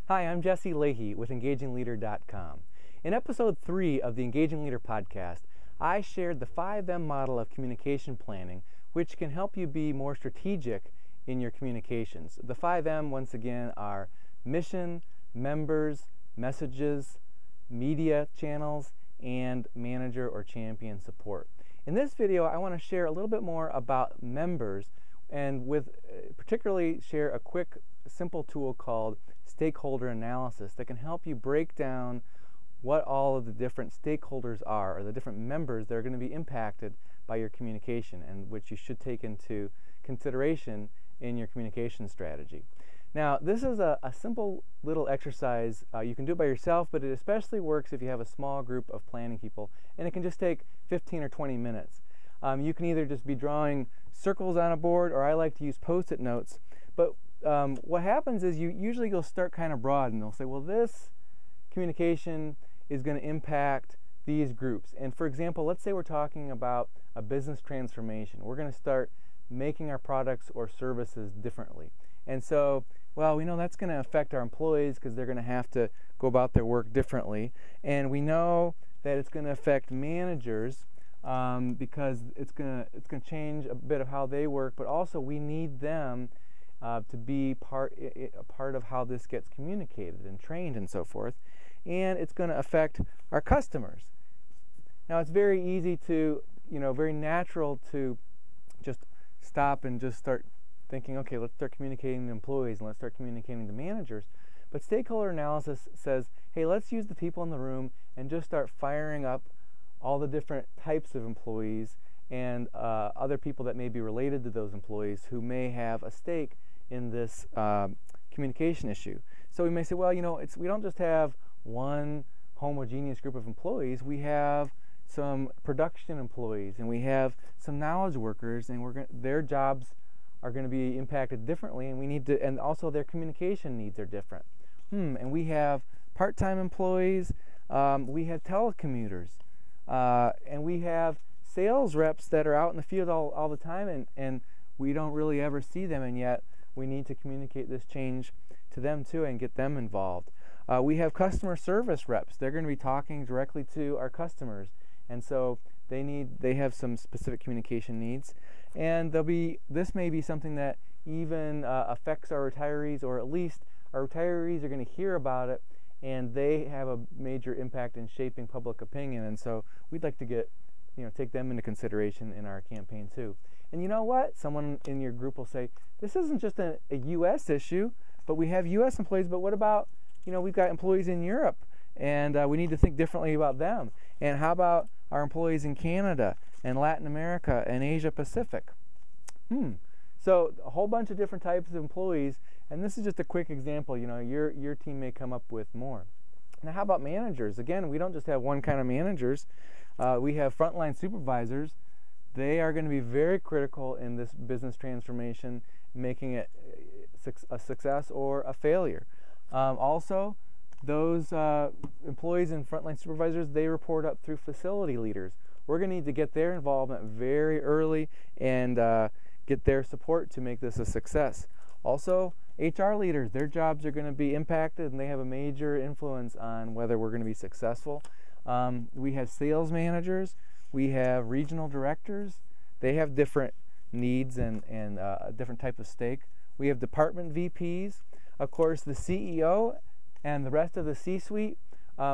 Hi, I'm Jesse Leahy with EngagingLeader.com. In episode 3 of the Engaging Leader podcast, I shared the 5M model of communication planning, which can help you be more strategic in your communications. The 5M, once again, are mission, members, messages, media channels, and manager or champion support. In this video, I want to share a little bit more about members and particularly share a quick, simple tool called Stakeholder Analysis that can help you break down what all of the different stakeholders are, or the different members that are going to be impacted by your communication, and which you should take into consideration in your communication strategy. Now, this is a simple little exercise. You can do it by yourself, but it especially works if you have a small group of planning people, and it can just take 15 or 20 minutes. You can either just be drawing circles on a board, or I like to use Post-it notes. But what happens is you'll start kind of broad, and they'll say, well, this communication is going to impact these groups. And for example, let's say we're talking about a business transformation. We're going to start making our products or services differently. And so, well, we know that's going to affect our employees because they're going to have to go about their work differently. And we know that it's going to affect managers because it's going to change a bit of how they work, but also we need them to be a part of how this gets communicated and trained and so forth. And it's going to affect our customers. Now, it's very easy to, very natural to just stop and just start thinking, okay, let's start communicating to employees and let's start communicating to managers. But stakeholder analysis says, hey, let's use the people in the room and just start firing up all the different types of employees and other people that may be related to those employees who may have a stake in this communication issue. So we may say, well, we don't just have one homogeneous group of employees. We have some production employees, and we have some knowledge workers, and their jobs are going to be impacted differently, and also their communication needs are different. And we have part-time employees, we have telecommuters, and we have sales reps that are out in the field all the time, and we don't really ever see them, and yet we need to communicate this change to them too and get them involved. We have customer service reps. They're going to be talking directly to our customers, and so they have some specific communication needs, and this may be something that even affects our retirees, or at least our retirees are going to hear about it, and they have a major impact in shaping public opinion, and so we'd like to take them into consideration in our campaign too. And you know what? Someone in your group will say, this isn't just a U.S. issue, but we have U.S. employees, but what about, we've got employees in Europe, and we need to think differently about them. And how about our employees in Canada and Latin America and Asia Pacific? So a whole bunch of different types of employees, and this is just a quick example. Your team may come up with more. Now, how about managers? Again, we don't just have one kind of managers. We have Frontline Supervisors. They are going to be very critical in this business transformation, making it a success or a failure. Also, those employees and Frontline Supervisors, they report up through facility leaders. We're going to need to get their involvement very early and get their support to make this a success. Also, HR leaders, their jobs are going to be impacted, and they have a major influence on whether we're going to be successful. We have sales managers. We have regional directors. They have different needs and a different type of stake. We have department VPs. Of course, the CEO and the rest of the C-suite,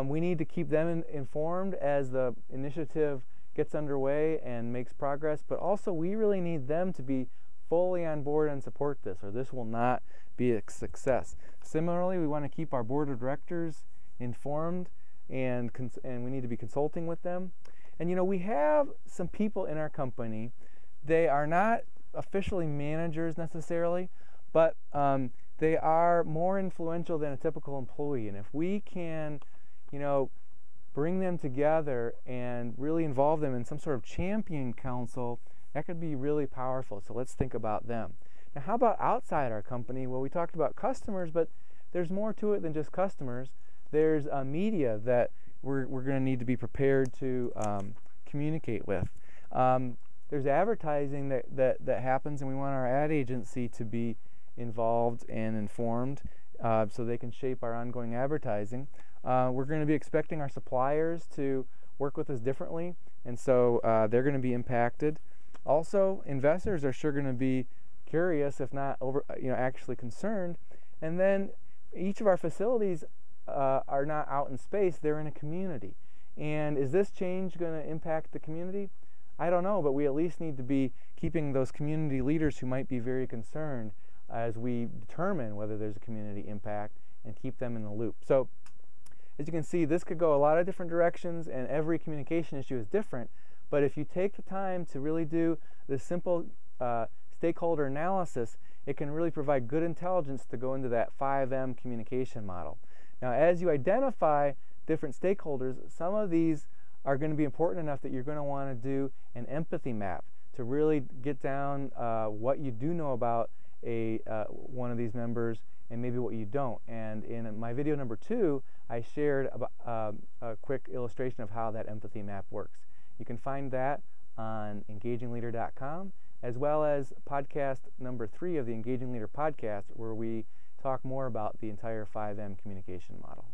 we need to keep them informed as the initiative gets underway and makes progress, but also we really need them to be fully on board and support this, or this will not be a success. Similarly, we want to keep our board of directors informed, and we need to be consulting with them. And we have some people in our company. They are not officially managers necessarily, but they are more influential than a typical employee. And if we can, bring them together and really involve them in some sort of champion council, that could be really powerful. So let's think about them. Now, how about outside our company? Well, we talked about customers, but there's more to it than just customers. There's media that we're going to need to be prepared to communicate with. There's advertising that happens, and we want our ad agency to be involved and informed so they can shape our ongoing advertising. We're going to be expecting our suppliers to work with us differently, and so they're going to be impacted. Also, investors are sure going to be curious, if not actually concerned. And then each of our facilities are not out in space, they're in a community. And is this change going to impact the community? I don't know, but we at least need to be keeping those community leaders who might be very concerned as we determine whether there's a community impact and keep them in the loop. So as you can see, this could go a lot of different directions, and every communication issue is different. But if you take the time to really do this simple stakeholder analysis, it can really provide good intelligence to go into that 5M communication model. Now, as you identify different stakeholders, some of these are going to be important enough that you're going to want to do an empathy map to really get down what you do know about one of these members and maybe what you don't. And in my video number 2, I shared a quick illustration of how that empathy map works. You can find that on engagingleader.com, as well as podcast number 3 of the Engaging Leader podcast, where we talk more about the entire 5M communication model.